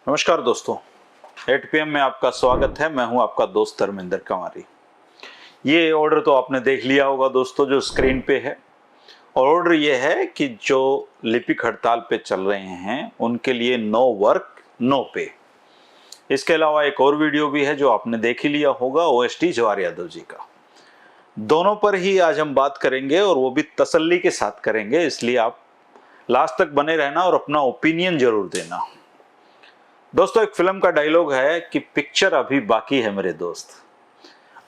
नमस्कार दोस्तों, 8 PM में आपका स्वागत है। मैं हूं आपका दोस्त धर्मेंद्र कंवारी। ये ऑर्डर तो आपने देख लिया होगा दोस्तों, जो स्क्रीन पे है। और ऑर्डर ये है कि जो लिपिक हड़ताल पे चल रहे हैं उनके लिए नो वर्क नो पे। इसके अलावा एक और वीडियो भी है जो आपने देख ही लिया होगा, OSD जवाहर यादव जी का। दोनों पर ही आज हम बात करेंगे और वो भी तसल्ली के साथ करेंगे, इसलिए आप लास्ट तक बने रहना और अपना ओपिनियन जरूर देना। दोस्तों, एक फिल्म का डायलॉग है कि पिक्चर अभी बाकी है मेरे दोस्त।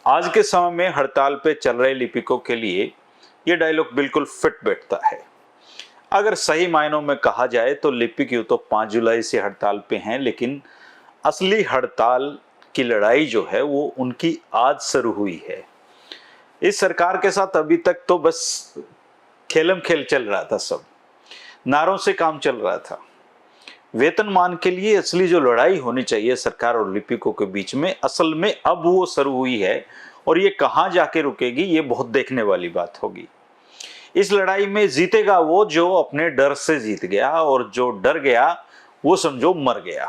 आज के समय में हड़ताल पे चल रहे लिपिकों के लिए यह डायलॉग बिल्कुल फिट बैठता है। अगर सही मायनों में कहा जाए तो लिपिक यूं तो 5 जुलाई से हड़ताल पे हैं, लेकिन असली हड़ताल की लड़ाई जो है वो उनकी आज शुरू हुई है। इस सरकार के साथ अभी तक तो बस खेलम खेल चल रहा था, सब नारों से काम चल रहा था। वेतनमान के लिए असली जो लड़ाई होनी चाहिए सरकार और लिपिकों के बीच में, असल में अब वो शुरू हुई है। और ये कहां जाके रुकेगी, ये बहुत देखने वाली बात होगी। इस लड़ाई में जीतेगा वो जो अपने डर से जीत गया, और जो डर गया वो समझो मर गया।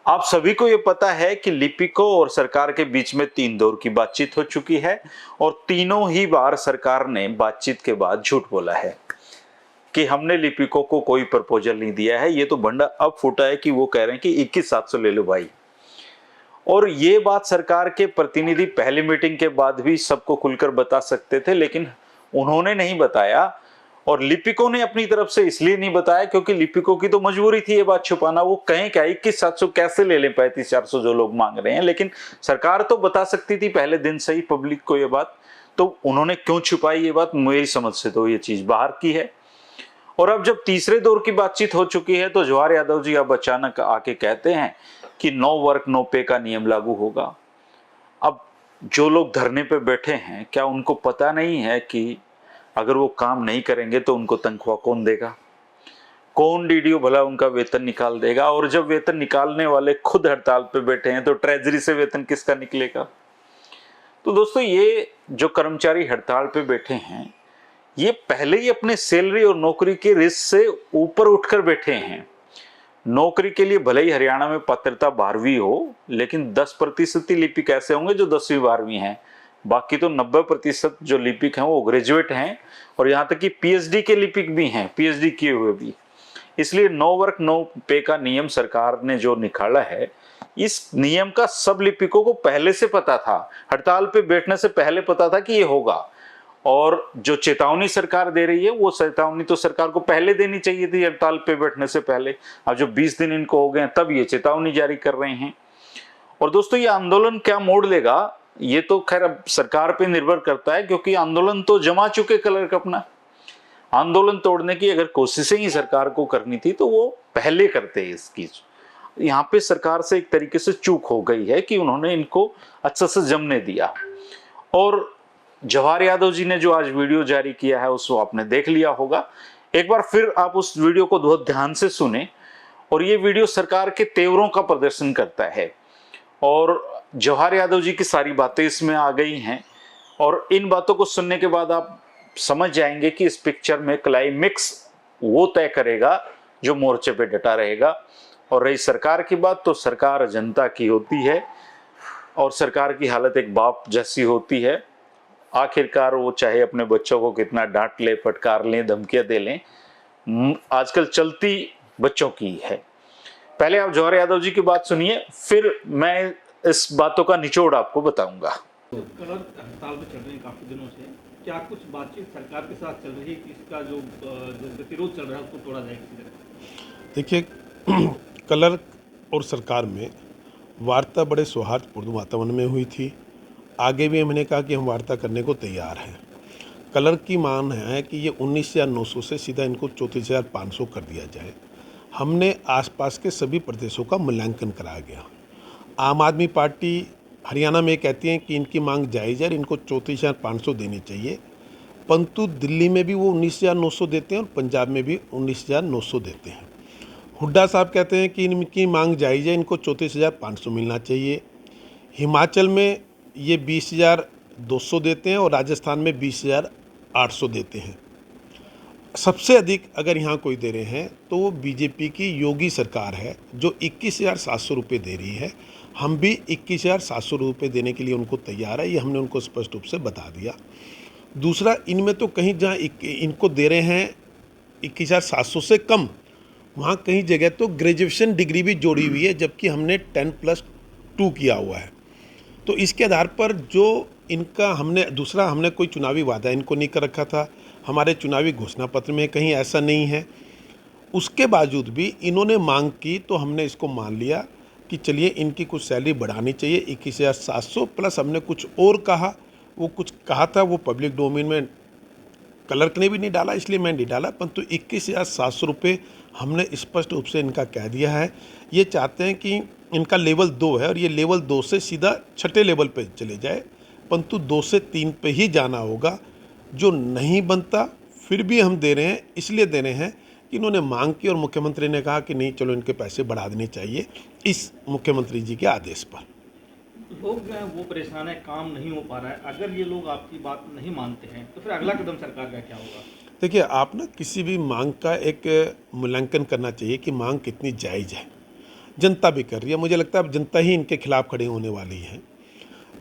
आप सभी को ये पता है कि लिपिकों और सरकार के बीच में 3 दौर की बातचीत हो चुकी है, और तीनों ही बार सरकार ने बातचीत के बाद झूठ बोला है कि हमने लिपिकों को कोई प्रपोजल नहीं दिया है। ये तो भंडा अब फूटा है कि वो कह रहे हैं कि 21,700 ले लो भाई। और ये बात सरकार के प्रतिनिधि पहली मीटिंग के बाद भी सबको खुलकर बता सकते थे, लेकिन उन्होंने नहीं बताया। और लिपिकों ने अपनी तरफ से इसलिए नहीं बताया क्योंकि लिपिकों की तो मजबूरी थी ये बात छुपाना। वो कहें क्या 21,700 कैसे ले लें 35,400 जो लोग मांग रहे हैं, लेकिन सरकार तो बता सकती थी पहले दिन से ही पब्लिक को ये बात। तो उन्होंने क्यों छुपाई ये बात, मेरी समझ से तो ये चीज बाहर की है। और अब जब तीसरे दौर की बातचीत हो चुकी है तो जवाहर यादव जी अब अचानक आके कहते हैं कि नो वर्क नो पे का नियम लागू होगा। अब जो लोग धरने पे बैठे हैं, क्या उनको पता नहीं है कि अगर वो काम नहीं करेंगे तो उनको तनख्वाह कौन देगा, कौन डीडीओ भला उनका वेतन निकाल देगा। और जब वेतन निकालने वाले खुद हड़ताल पे बैठे हैं तो ट्रेजरी से वेतन किसका निकलेगा। तो दोस्तों, ये जो कर्मचारी हड़ताल पे बैठे हैं ये पहले ही अपने सैलरी और नौकरी के रिस्क से ऊपर उठकर बैठे हैं। नौकरी के लिए भले ही हरियाणा में पात्रता 12वीं हो, लेकिन 10% ही लिपिक ऐसे होंगे जो 10वीं 12वीं हैं। बाकी तो 90% जो लिपिक हैं वो ग्रेजुएट हैं, और यहाँ तक कि PhD के लिपिक भी हैं, PhD किए हुए भी। इसलिए नो वर्क नो पे का नियम सरकार ने जो निकाला है, इस नियम का सब लिपिकों को पहले से पता था। हड़ताल पे बैठने से पहले पता था कि ये होगा। और जो चेतावनी सरकार दे रही है वो चेतावनी तो सरकार को पहले देनी चाहिए थी हड़ताल पे बैठने से पहले। अब जो 20 दिन इनको हो गए तब ये चेतावनी जारी कर रहे हैं। और दोस्तों, ये आंदोलन क्या मोड़ लेगा ये तो खैर अब सरकार पे निर्भर करता है, क्योंकि आंदोलन तो जमा चुके क्लर्क अपना। आंदोलन तोड़ने की अगर कोशिशें ही सरकार को करनी थी तो वो पहले करते हैं इसकी। यहाँ पे सरकार से एक तरीके से चूक हो गई है कि उन्होंने इनको अच्छा से जमने दिया। और जवाहर यादव जी ने जो आज वीडियो जारी किया है उसको आपने देख लिया होगा। एक बार फिर आप उस वीडियो को बहुत ध्यान से सुने। और ये वीडियो सरकार के तेवरों का प्रदर्शन करता है, और जवाहर यादव जी की सारी बातें इसमें आ गई हैं। और इन बातों को सुनने के बाद आप समझ जाएंगे कि इस पिक्चर में क्लाइमेक्स वो तय करेगा जो मोर्चे पे डटा रहेगा। और रही सरकार की बात, तो सरकार जनता की होती है, और सरकार की हालत एक बाप जैसी होती है। आखिरकार वो चाहे अपने बच्चों को कितना डांट ले, फटकार लें, धमकियां दे लें, आजकल चलती बच्चों की है। पहले आप जवाहर यादव जी की बात सुनिए, फिर मैं इस बातों का निचोड़ आपको बताऊंगा। क्लर्क हड़ताल पे चल रहे हैं काफी दिनों से, क्या कुछ बातचीत सरकार के साथ चल रही है कि इसका जो गतिरोध चल रहा है उसको तोड़ा जाए किसी तरह? देखिए, क्लर्क और सरकार में वार्ता बड़े सौहार्दपूर्ण वातावरण में हुई थी। आगे भी हमने कहा कि हम वार्ता करने को तैयार हैं। क्लर्क की मांग है कि ये 19,900 से सीधा इनको 34,500 कर दिया जाए। हमने आसपास के सभी प्रदेशों का मूल्यांकन कराया गया। आम आदमी पार्टी हरियाणा में कहती है कि इनकी मांग जायज़ है, इनको 34,500 देनी चाहिए, परंतु दिल्ली में भी वो 19,900 देते हैं और पंजाब में भी 19,900 देते हैं। हुड्डा साहब कहते हैं कि इनकी मांग जायज़ है, इनको 34,500 मिलना चाहिए। हिमाचल में ये 20,200 देते हैं और राजस्थान में 20,800 देते हैं। सबसे अधिक अगर यहाँ कोई दे रहे हैं तो वो बीजेपी की योगी सरकार है जो 21,700 रुपये दे रही है। हम भी 21,700 रुपये देने के लिए उनको तैयार है, ये हमने उनको स्पष्ट रूप से बता दिया। दूसरा, इनमें तो कहीं जहाँ इनको दे रहे हैं 21,700 से कम, वहाँ कहीं जगह तो ग्रेजुएशन डिग्री भी जोड़ी हुई है, जबकि हमने 10+2 किया हुआ है। तो इसके आधार पर जो इनका हमने कोई चुनावी वादा इनको नहीं कर रखा था, हमारे चुनावी घोषणा पत्र में कहीं ऐसा नहीं है। उसके बावजूद भी इन्होंने मांग की तो हमने इसको मान लिया कि चलिए इनकी कुछ सैलरी बढ़ानी चाहिए 21,700 प्लस हमने कुछ और कहा, वो कुछ कहा था वो पब्लिक डोमेन में क्लर्क ने भी नहीं डाला, इसलिए मैं नहीं डाला, परंतु 21,700 रुपये हमने स्पष्ट रूप से इनका कह दिया है। ये चाहते हैं कि इनका लेवल 2 है और ये लेवल 2 से सीधा छठे लेवल पे चले जाए, परंतु 2 से 3 पे ही जाना होगा। जो नहीं बनता फिर भी हम दे रहे हैं, इसलिए दे रहे हैं कि इन्होंने मांग की और मुख्यमंत्री ने कहा कि नहीं चलो इनके पैसे बढ़ा देने चाहिए इस मुख्यमंत्री जी के आदेश पर। लोग जो है वो परेशान है, काम नहीं हो पा रहा है। अगर ये लोग आपकी बात नहीं मानते हैं तो फिर अगला कदम सरकार का क्या होगा? देखिए, आप ना किसी भी मांग का एक मूल्यांकन करना चाहिए कि मांग कितनी जायज़ है। जनता भी कर रही है, मुझे लगता है अब जनता ही इनके खिलाफ खड़ी होने वाली है।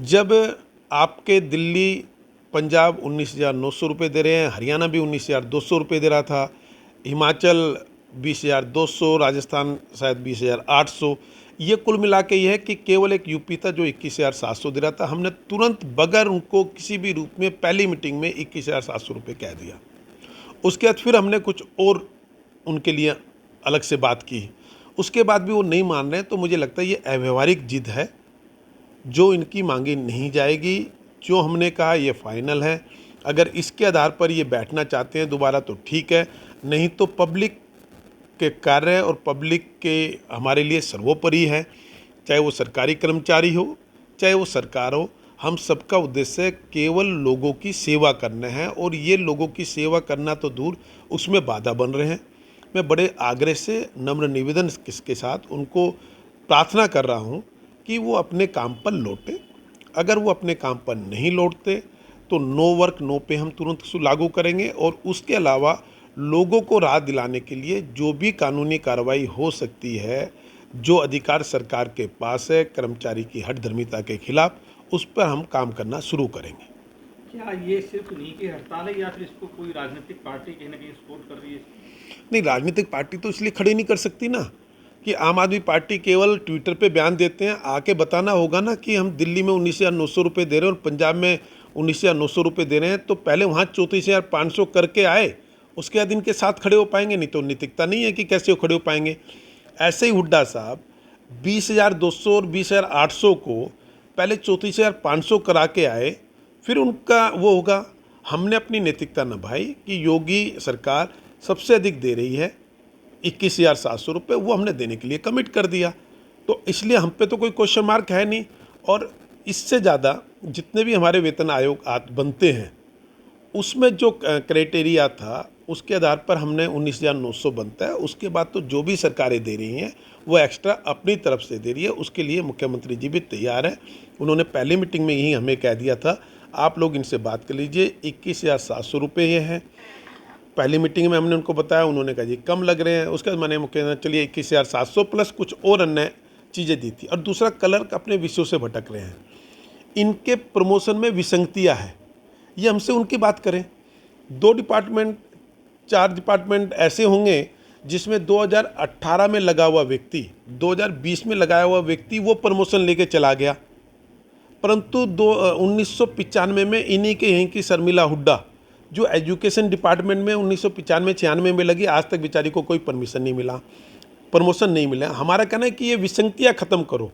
जब आपके दिल्ली पंजाब 19,900 रुपये दे रहे हैं, हरियाणा भी 19,200 रुपये दे रहा था, हिमाचल 20,200, राजस्थान शायद 20,800, ये कुल मिला के ये है कि केवल एक यूपी था जो 21,700 दे रहा था। हमने तुरंत बगैर उनको किसी भी रूप में पहली मीटिंग में 21,700 रुपये कह दिया। उसके बाद फिर हमने कुछ और उनके लिए अलग से बात की, उसके बाद भी वो नहीं मान रहे हैं। तो मुझे लगता है ये अव्यवहारिक जिद है, जो इनकी मांगी नहीं जाएगी। जो हमने कहा ये फाइनल है। अगर इसके आधार पर ये बैठना चाहते हैं दोबारा तो ठीक है, नहीं तो पब्लिक के कार्य और पब्लिक के हमारे लिए सर्वोपरि है। चाहे वो सरकारी कर्मचारी हो, चाहे वो सरकार हो, हम सबका उद्देश्य केवल लोगों की सेवा करना है और ये लोगों की सेवा करना तो दूर, उसमें बाधा बन रहे हैं। मैं बड़े आग्रह से नम्र निवेदन के साथ उनको प्रार्थना कर रहा हूँ कि वो अपने काम पर लौटें। अगर वो अपने काम पर नहीं लौटते तो नो वर्क नो पे हम तुरंत लागू करेंगे और उसके अलावा लोगों को राहत दिलाने के लिए जो भी कानूनी कार्रवाई हो सकती है, जो अधिकार सरकार के पास है कर्मचारी की हठधर्मिता के खिलाफ, उस पर हम काम करना शुरू करेंगे। क्या ये सिर्फ उन्हीं की हड़ताल है या फिर इसको कोई राजनीतिक पार्टी कहीं ना कहीं सपोर्ट कर रही है? नहीं, राजनीतिक पार्टी तो इसलिए खड़ी नहीं कर सकती ना कि आम आदमी पार्टी केवल ट्विटर पे बयान देते हैं। आके बताना होगा ना कि हम दिल्ली में 19,900 रुपये दे रहे हैं और पंजाब में 19,900 रुपये दे रहे हैं, तो पहले वहाँ 34,500 करके आए, उसके बाद इनके साथ खड़े हो पाएंगे। नहीं तो नैतिकता नहीं है कि कैसे वो खड़े हो पाएंगे। ऐसे ही हुड्डा साहब 20,200 और 20,800 को पहले 34,500 करा के आए, फिर उनका वो होगा। हमने अपनी नैतिकता निभाई कि योगी सरकार सबसे अधिक दे रही है 21,700 रुपये, वो हमने देने के लिए कमिट कर दिया। तो इसलिए हम पे तो कोई क्वेश्चन मार्क है नहीं। और इससे ज़्यादा जितने भी हमारे वेतन आयोग बनते हैं उसमें जो क्राइटेरिया था उसके आधार पर हमने 19,900 बनता है। उसके बाद तो जो भी सरकारें दे रही हैं वो एक्स्ट्रा अपनी तरफ से दे रही है। उसके लिए मुख्यमंत्री जी भी तैयार है। उन्होंने पहली मीटिंग में यही हमें कह दिया था, आप लोग इनसे बात कर लीजिए, 21,700 रुपये ये हैं। पहली मीटिंग में हमने उनको बताया, उन्होंने कहा जी कम लग रहे हैं। उसके बाद मैंने मुख्यमंत्री चलिए 21,700 प्लस कुछ और अन्य चीज़ें दी थी। और दूसरा, क्लर्क अपने विषयों से भटक रहे हैं, इनके प्रमोशन में विसंगतियाँ है, ये हमसे उनकी बात करें। 2 डिपार्टमेंट 4 डिपार्टमेंट ऐसे होंगे जिसमें 2018 में लगा हुआ व्यक्ति 2020 में लगाया हुआ व्यक्ति वो प्रमोशन लेके चला गया, परंतु 1995 में इन्हीं के यहीं की शर्मिला हुड्डा जो एजुकेशन डिपार्टमेंट में 1995-96 में लगी, आज तक बेचारी को कोई परमिशन नहीं मिला, प्रमोशन नहीं मिला। हमारा कहना है कि ये विसंगतियाँ ख़त्म करो,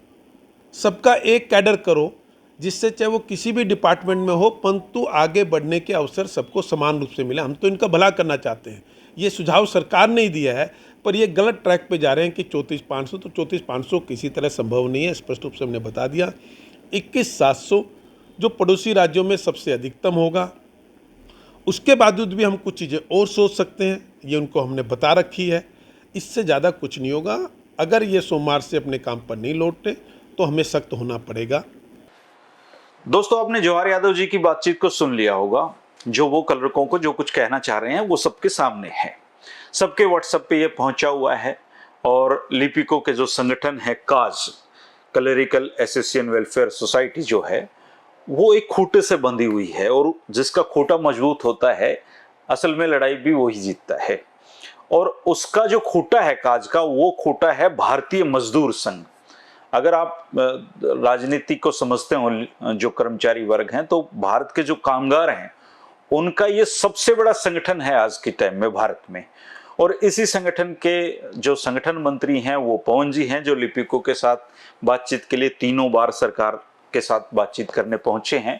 सबका एक कैडर करो, जिससे चाहे वो किसी भी डिपार्टमेंट में हो, परंतु आगे बढ़ने के अवसर सबको समान रूप से मिले। हम तो इनका भला करना चाहते हैं। ये सुझाव सरकार ने ही दिया है, पर ये गलत ट्रैक पे जा रहे हैं कि 34,500, तो 34,500 किसी तरह संभव नहीं है, स्पष्ट रूप से हमने बता दिया। 21,700 जो पड़ोसी राज्यों में सबसे अधिकतम होगा। उसके बावजूद भी हम कुछ चीज़ें और सोच सकते हैं, ये उनको हमने बता रखी है। इससे ज़्यादा कुछ नहीं होगा। अगर ये सोमवार से अपने काम पर नहीं लौटते तो हमें सख्त होना पड़ेगा। दोस्तों, आपने जवाहर यादव जी की बातचीत को सुन लिया होगा। जो वो कलरकों को जो कुछ कहना चाह रहे हैं वो सबके सामने है, सबके व्हाट्सएप पे ये पहुंचा हुआ है। और लिपिकों के जो संगठन है काज, क्लरिकल एसोसिएशन वेलफेयर सोसाइटी जो है, वो एक खूंटे से बंधी हुई है, और जिसका खूंटा मजबूत होता है असल में लड़ाई भी वही जीतता है। और उसका जो खूंटा है काज का, वो खूंटा है भारतीय मजदूर संघ। अगर आप राजनीति को समझते हो, जो कर्मचारी वर्ग हैं, तो भारत के जो कामगार हैं उनका ये सबसे बड़ा संगठन है आज के टाइम में भारत में। और इसी संगठन के जो संगठन मंत्री हैं वो पवन जी हैं, जो लिपिकों के साथ बातचीत के लिए 3 बार सरकार के साथ बातचीत करने पहुंचे हैं।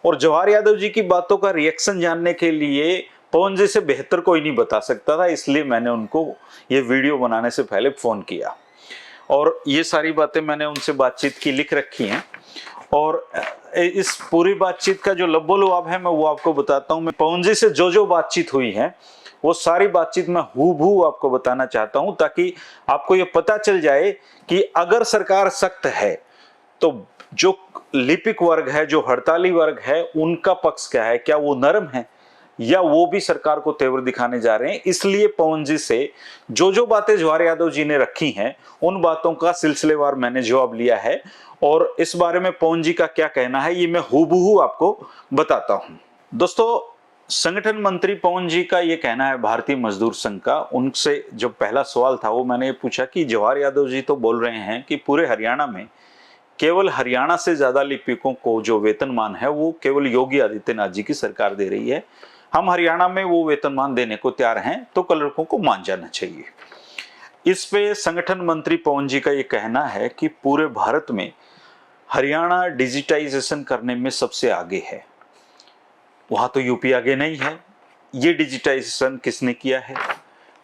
और जवाहर यादव जी की बातों का रिएक्शन जानने के लिए पवन जी से बेहतर कोई नहीं बता सकता था, इसलिए मैंने उनको ये वीडियो बनाने से पहले फोन किया और ये सारी बातें मैंने उनसे बातचीत की लिख रखी हैं। और इस पूरी बातचीत का जो लब्बो-लुआब है मैं वो आपको बताता हूं। मैं पवन जी से जो बातचीत हुई है वो सारी बातचीत मैं हूबहू आपको बताना चाहता हूं, ताकि आपको ये पता चल जाए कि अगर सरकार सख्त है तो जो लिपिक वर्ग है, जो हड़ताली वर्ग है, उनका पक्ष क्या है, क्या वो नरम है या वो भी सरकार को तेवर दिखाने जा रहे हैं। इसलिए पवन जी से जो बातें जवाहर यादव जी ने रखी हैं उन बातों का सिलसिलेवार मैंने जवाब लिया है, और इस बारे में पवन जी का क्या कहना है ये मैं हूबहू आपको बताता हूं। दोस्तों, संगठन मंत्री पवन जी का ये कहना है भारतीय मजदूर संघ का। उनसे जो पहला सवाल था वो मैंने ये पूछा कि जवाहर यादव जी तो बोल रहे हैं कि पूरे हरियाणा में केवल हरियाणा से ज्यादा लिपिकों को जो वेतनमान है वो केवल योगी आदित्यनाथ जी की सरकार दे रही है, हम हरियाणा में वो वेतनमान देने को तैयार हैं, तो कलरकों को मान जाना चाहिए। इस पे संगठन मंत्री पवन जी का ये कहना है कि पूरे भारत में हरियाणा डिजिटाइजेशन करने में सबसे आगे है, वहां तो यूपी आगे नहीं है। ये डिजिटाइजेशन किसने किया है?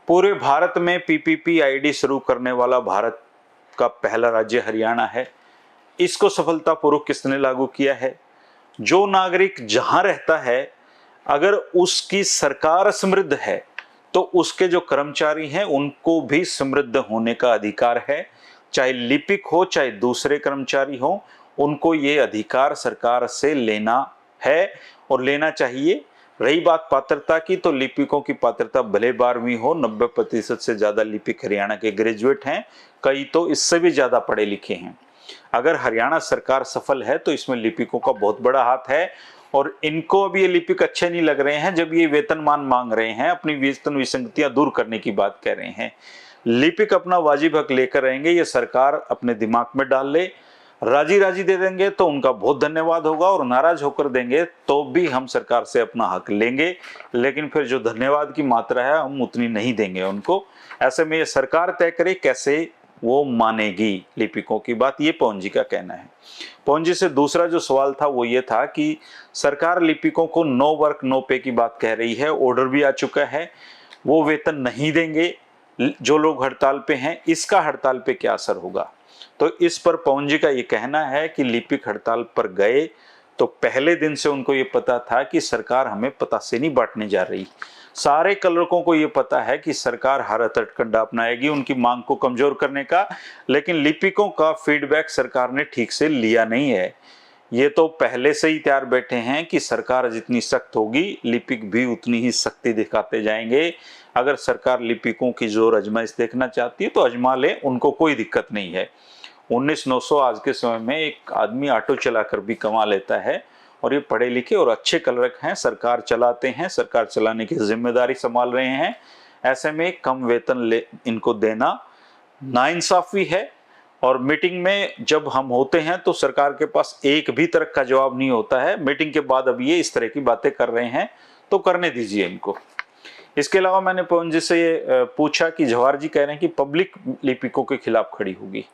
पूरे भारत में पीपीपी आईडी शुरू करने वाला भारत का पहला राज्य हरियाणा है। इसको सफलतापूर्वक किसने लागू किया है? जो नागरिक जहां रहता है, अगर उसकी सरकार समृद्ध है तो उसके जो कर्मचारी हैं उनको भी समृद्ध होने का अधिकार है। चाहे लिपिक हो चाहे दूसरे कर्मचारी हो, उनको ये अधिकार सरकार से लेना है और लेना चाहिए। रही बात पात्रता की, तो लिपिकों की पात्रता भले 12वीं हो, 90% से ज्यादा लिपिक हरियाणा के ग्रेजुएट हैं, कई तो इससे भी ज्यादा पढ़े लिखे हैं। अगर हरियाणा सरकार सफल है तो इसमें लिपिकों का बहुत बड़ा हाथ है, और इनको अब ये लिपिक अच्छे नहीं लग रहे हैं जब ये वेतनमान मांग रहे हैं, अपनी वेतन विसंगतियां दूर करने की बात कह रहे हैं। लिपिक अपना वाजिब हक लेकर रहेंगे, ये सरकार अपने दिमाग में डाल ले। राजी राजी दे देंगे तो उनका बहुत धन्यवाद होगा, और नाराज होकर देंगे तो भी हम सरकार से अपना हक लेंगे, लेकिन फिर जो धन्यवाद की मात्रा है हम उतनी नहीं देंगे उनको। ऐसे में ये सरकार तय करे कैसे वो मानेगी लिपिकों की बात, ये पवन जी का कहना है। पवन जी से दूसरा जो सवाल था वो ये था कि सरकार लिपिकों को नो वर्क नो पे की बात कह रही है, ऑर्डर भी आ चुका है, वो वेतन नहीं देंगे जो लोग हड़ताल पे हैं, इसका हड़ताल पे क्या असर होगा? तो इस पर पवन जी का ये कहना है कि लिपिक हड़ताल पर गए तो पहले दिन से उनको ये पता था कि सरकार हमें पता से नहीं बांटने जा रही। सारे कलरकों को ये पता है कि सरकार हर हथकंडा अपनाएगी उनकी मांग को कमजोर करने का, लेकिन लिपिकों का फीडबैक सरकार ने ठीक से लिया नहीं है। ये तो पहले से ही तैयार बैठे हैं कि सरकार जितनी सख्त होगी लिपिक भी उतनी ही सख्ती दिखाते जाएंगे। अगर सरकार लिपिकों की जोर आजमाइश देखना चाहती है तो आजमा ले, उनको कोई दिक्कत नहीं है। 19,900 आज के समय में एक आदमी ऑटो चलाकर भी कमा लेता है, और ये पढ़े लिखे और अच्छे कलरक हैं, सरकार चलाते हैं, सरकार चलाने की जिम्मेदारी संभाल रहे हैं। ऐसे में कम वेतन इनको देना नाइंसाफी है। और मीटिंग में जब हम होते हैं तो सरकार के पास एक भी तरह का जवाब नहीं होता है। मीटिंग के बाद अब ये इस तरह की बातें कर रहे हैं तो करने दीजिए इनको। इसके अलावा मैंने पवन जी से ये पूछा कि जवाहर जी कह रहे हैं कि पब्लिक लिपिकों के खिलाफ खड़ी होगी,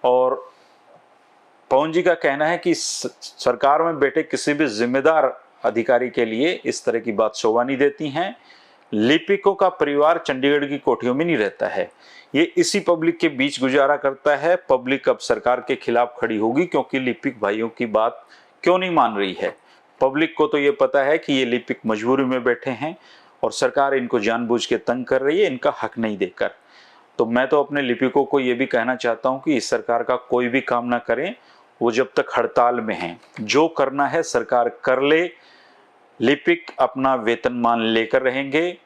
और पवन जी का कहना है कि सरकार में बैठे किसी भी जिम्मेदार अधिकारी के लिए इस तरह की बात शोभा नहीं देती हैं। लिपिकों का परिवार चंडीगढ़ की कोठियों में नहीं रहता है, ये इसी पब्लिक के बीच गुजारा करता है। पब्लिक अब सरकार के खिलाफ खड़ी होगी क्योंकि लिपिक भाइयों की बात क्यों नहीं मान रही है। पब्लिक को तो ये पता है कि ये लिपिक मजबूरी में बैठे हैं और सरकार इनको जानबूझ के तंग कर रही है इनका हक नहीं देकर। तो मैं तो अपने लिपिकों को ये भी कहना चाहता हूँ कि इस सरकार का कोई भी काम ना करें, वो जब तक हड़ताल में हैं। जो करना है सरकार कर ले, लिपिक अपना वेतनमान लेकर रहेंगे।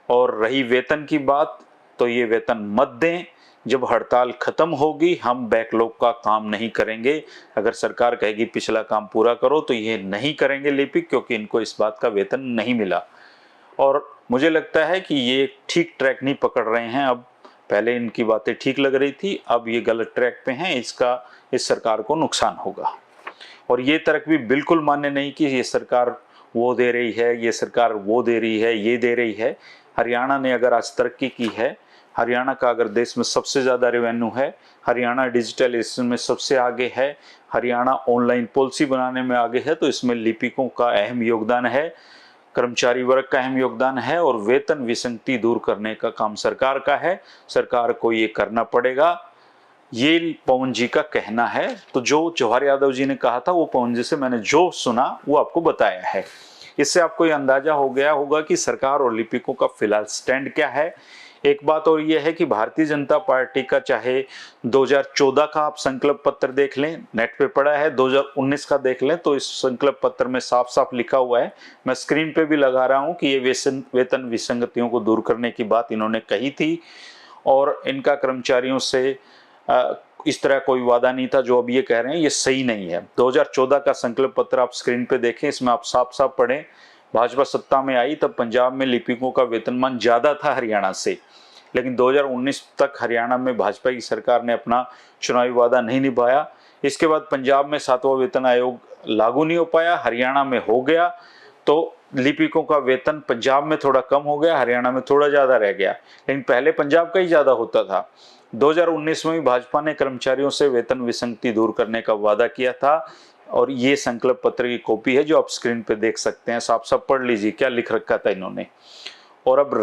और रही वेतन की बात, तो ये वेतन मत दें। जब हड़ताल खत्म होगी हम बैकलॉग का काम नहीं करेंगे। अगर सरकार कहेगी पिछला काम पूरा करो तो ये नहीं करेंगे लिपिक, क्योंकि इनको इस बात का वेतन नहीं मिला। और मुझे लगता है कि ये ठीक ट्रैक नहीं पकड़ रहे हैं। अब पहले इनकी बातें ठीक लग रही थी, अब ये गलत ट्रैक पे हैं। इसका इस सरकार को नुकसान होगा। और ये तर्क भी बिल्कुल मान्य नहीं कि ये सरकार वो दे रही है, ये सरकार वो दे रही है, ये दे रही है। हरियाणा ने अगर आज तरक्की की है, हरियाणा का अगर देश में सबसे ज़्यादा रेवेन्यू है, हरियाणा डिजिटलाइजेशन में सबसे आगे है, हरियाणा ऑनलाइन पॉलिसी बनाने में आगे है, तो इसमें लिपिकों का अहम योगदान है, कर्मचारी वर्ग का अहम योगदान है। और वेतन विसंगति दूर करने का काम सरकार का है, सरकार को ये करना पड़ेगा, ये पवन जी का कहना है। तो जो जवाहर यादव जी ने कहा था वो पवन जी से मैंने जो सुना वो आपको बताया है। इससे आपको ये अंदाजा हो गया होगा कि सरकार और लिपिकों का फिलहाल स्टैंड क्या है। एक बात और ये है कि भारतीय जनता पार्टी का चाहे 2014 का आप संकल्प पत्र देख लें, नेट पे पड़ा है, 2019 का देख लें, तो इस संकल्प पत्र में साफ साफ लिखा हुआ है, मैं स्क्रीन पे भी लगा रहा हूं कि ये वेतन विसंगतियों को दूर करने की बात इन्होंने कही थी। और इनका कर्मचारियों से इस तरह कोई वादा नहीं था जो अब ये कह रहे हैं, ये सही नहीं है। 2014 का संकल्प पत्र आप स्क्रीन पे देखें, इसमें आप साफ साफ पढ़ें। भाजपा सत्ता में आई तब पंजाब में लिपिकों का वेतनमान ज्यादा था हरियाणा से, लेकिन 2019 तक हरियाणा में भाजपा की सरकार ने अपना चुनावी वादा नहीं निभाया। इसके बाद पंजाब में 7वां वेतन आयोग लागू नहीं हो पाया, हरियाणा में हो गया, तो लिपिकों का वेतन पंजाब में थोड़ा कम हो गया, हरियाणा में थोड़ा ज्यादा रह गया, लेकिन पहले पंजाब का ही ज्यादा होता था। 2019 में भी भाजपा ने कर्मचारियों से वेतन विसंगति दूर करने का वादा किया था, और ये संकल्प पत्र की कॉपी है जो आप स्क्रीन पे देख सकते हैं। साफ साफ पढ़ लीजिए क्या लिख रखा था इन्होंने। और अब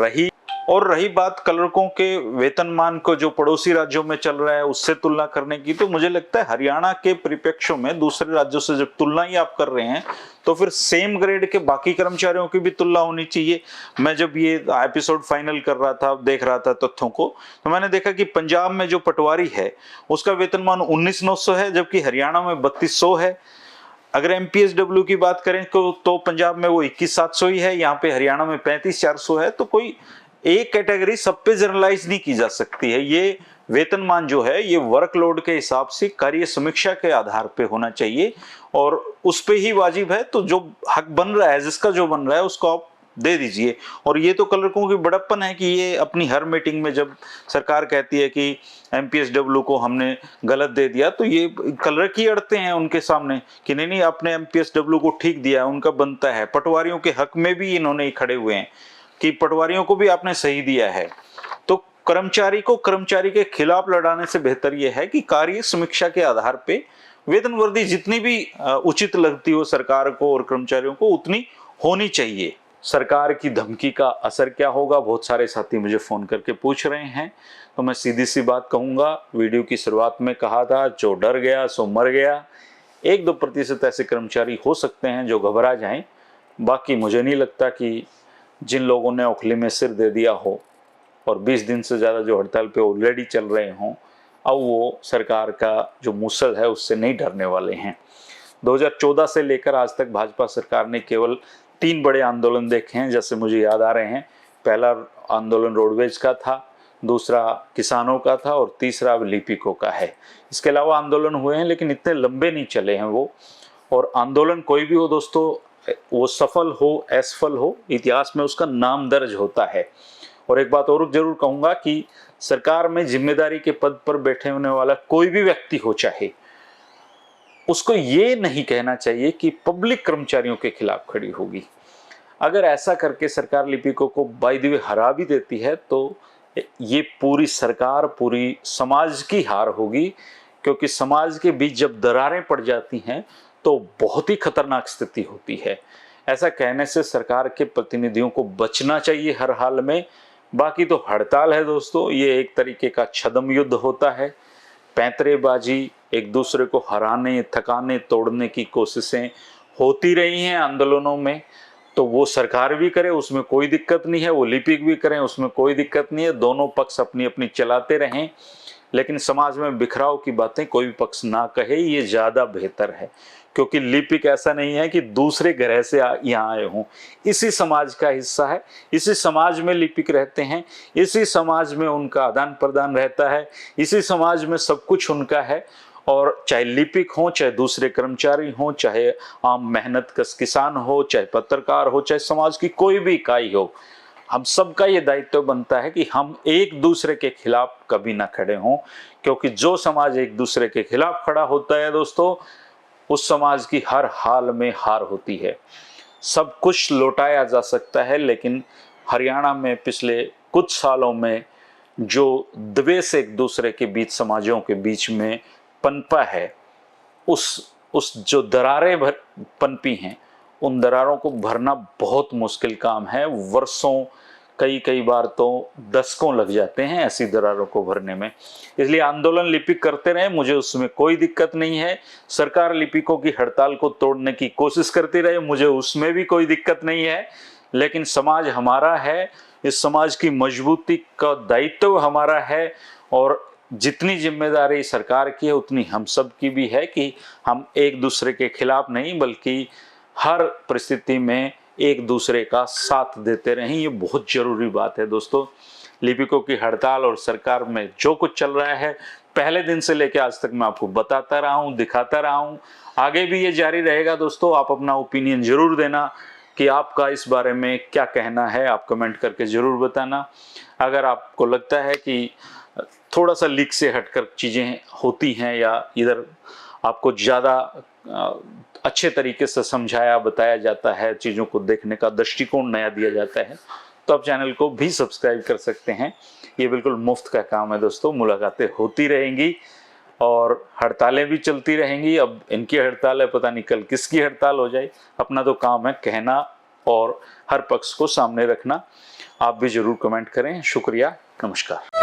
रही बात क्लर्कों के वेतनमान को जो पड़ोसी राज्यों में चल रहा है उससे तुलना करने की, तो मुझे लगता है हरियाणा के परिप्रेक्ष्य में दूसरे राज्यों से जब तुलना ही आप कर रहे हैं तो फिर सेम ग्रेड के बाकी कर्मचारियों की भी तुलना होनी चाहिए। मैं जब ये एपिसोड फाइनल कर रहा था, देख रहा था तथ्यों को, तो मैंने देखा कि पंजाब में जो पटवारी है उसका वेतनमान 19,900 है, जबकि हरियाणा में 3200 है। अगर एमपीएसडब्ल्यू की बात करें तो पंजाब में वो 21,700 ही है, यहाँ पे हरियाणा में 35,400 है। तो कोई एक कैटेगरी सब पे जनरलाइज नहीं की जा सकती है। ये वेतनमान जो है ये वर्कलोड के हिसाब से कार्य समीक्षा के आधार पे होना चाहिए, और उस पे ही वाजिब है। तो जो हक बन रहा है, जिसका जो बन रहा है उसको आप दे दीजिए। और ये तो क्लर्कों की बड़प्पन है कि ये अपनी हर मीटिंग में जब सरकार कहती है कि एमपीएसडब्ल्यू को हमने गलत दे दिया, तो ये क्लर्क ही अड़ते हैं उनके सामने कि नहीं आपने एमपीएसडब्ल्यू को ठीक दिया है, उनका बनता है। पटवारियों के हक में भी इन्होंने खड़े हुए हैं कि पटवारियों को भी आपने सही दिया है। तो कर्मचारी को कर्मचारी के खिलाफ लड़ाने से बेहतर यह है कि कार्य समीक्षा के आधार पे वेतन वृद्धि जितनी भी उचित लगती हो सरकार को और कर्मचारियों को उतनी होनी चाहिए। सरकार की धमकी का असर क्या होगा, बहुत सारे साथी मुझे फोन करके पूछ रहे हैं। तो मैं सीधी सी बात कहूंगा, वीडियो की शुरुआत में कहा था जो डर गया सो मर गया। 1-2% ऐसे कर्मचारी हो सकते हैं जो घबरा जाएं, बाकी मुझे नहीं लगता कि जिन लोगों ने औखली में सिर दे दिया हो और 20 दिन से ज़्यादा जो हड़ताल पे ऑलरेडी चल रहे हों, अब वो सरकार का जो मुसल है उससे नहीं डरने वाले हैं। 2014 से लेकर आज तक भाजपा सरकार ने केवल 3 बड़े आंदोलन देखे हैं, जैसे मुझे याद आ रहे हैं। पहला आंदोलन रोडवेज का था, दूसरा किसानों का था, और तीसरा लिपिकों का है। इसके अलावा आंदोलन हुए हैं लेकिन इतने लंबे नहीं चले हैं वो। और आंदोलन कोई भी हो दोस्तों, वो सफल हो असफल हो, इतिहास में उसका नाम दर्ज होता है। और एक बात और जरूर कहूंगा कि सरकार में जिम्मेदारी के पद पर बैठे होने वाला कोई भी व्यक्ति हो, चाहे उसको ये नहीं कहना चाहिए कि पब्लिक कर्मचारियों के खिलाफ खड़ी होगी। अगर ऐसा करके सरकार लिपिकों को बाय द वे हरा भी देती है तो ये पूरी सरकार, पूरी समाज की हार होगी, क्योंकि समाज के बीच जब दरारें पड़ जाती हैं तो बहुत ही खतरनाक स्थिति होती है। ऐसा कहने से सरकार के प्रतिनिधियों को बचना चाहिए हर हाल में। बाकी तो हड़ताल है दोस्तों, ये एक तरीके का छद्म युद्ध होता है। पैंतरेबाजी, एक दूसरे को हराने, थकाने, तोड़ने की कोशिशें होती रही हैं आंदोलनों में, तो वो सरकार भी करे उसमें कोई दिक्कत नहीं है, वो लिपिक भी करें उसमें कोई दिक्कत नहीं है। दोनों पक्ष अपनी अपनी चलाते रहें, लेकिन समाज में बिखराव की बातें कोई भी पक्ष ना कहे, ये ज़्यादा बेहतर है। क्योंकि लिपिक ऐसा नहीं है कि दूसरे ग्रह से यहाँ आए हों, इसी समाज का हिस्सा है, इसी समाज में लिपिक रहते हैं, इसी समाज में उनका आदान प्रदान रहता है, इसी समाज में सब कुछ उनका है। और चाहे लिपिक हो, चाहे दूसरे कर्मचारी हो, चाहे आम मेहनत कश किसान हो, चाहे पत्रकार हो, चाहे समाज की कोई भी इकाई हो, हम सबका ये दायित्व बनता है कि हम एक दूसरे के खिलाफ कभी ना खड़े हों, क्योंकि जो समाज एक दूसरे के खिलाफ खड़ा होता है दोस्तों, उस समाज की हर हाल में हार होती है। सब कुछ लौटाया जा सकता है, लेकिन हरियाणा में पिछले कुछ सालों में जो द्वेष एक दूसरे के बीच, समाजों के बीच में पनपा है, उस जो दरारें पनपी हैं, उन दरारों को भरना बहुत मुश्किल काम है। वर्षों, कई बार तो दशकों लग जाते हैं ऐसी दरारों को भरने में। इसलिए आंदोलन लिपिक करते रहे, मुझे उसमें कोई दिक्कत नहीं है। सरकार लिपिकों की हड़ताल को तोड़ने की कोशिश करती रहे, मुझे उसमें भी कोई दिक्कत नहीं है। लेकिन समाज हमारा है, इस समाज की मजबूती का दायित्व हमारा है, और जितनी जिम्मेदारी सरकार की है उतनी हम सब की भी है कि हम एक दूसरे के खिलाफ नहीं, बल्कि हर परिस्थिति में एक दूसरे का साथ देते रहें। ये बहुत जरूरी बात है दोस्तों। लिपिकों की हड़ताल और सरकार में जो कुछ चल रहा है, पहले दिन से लेकर आज तक मैं आपको बताता रहा हूँ, दिखाता रहा हूँ, आगे भी ये जारी रहेगा दोस्तों। आप अपना ओपिनियन जरूर देना कि आपका इस बारे में क्या कहना है, आप कमेंट करके जरूर बताना। अगर आपको लगता है कि थोड़ा सा लीक से हटकर चीज़ें होती हैं, या इधर आपको ज़्यादा अच्छे तरीके से समझाया बताया जाता है, चीज़ों को देखने का दृष्टिकोण नया दिया जाता है, तो आप चैनल को भी सब्सक्राइब कर सकते हैं। ये बिल्कुल मुफ्त का काम है दोस्तों। मुलाकातें होती रहेंगी और हड़तालें भी चलती रहेंगी। अब इनकी हड़ताल है, पता नहीं कल किसकी हड़ताल हो जाए। अपना तो काम है कहना और हर पक्ष को सामने रखना। आप भी जरूर कमेंट करें। शुक्रिया, नमस्कार।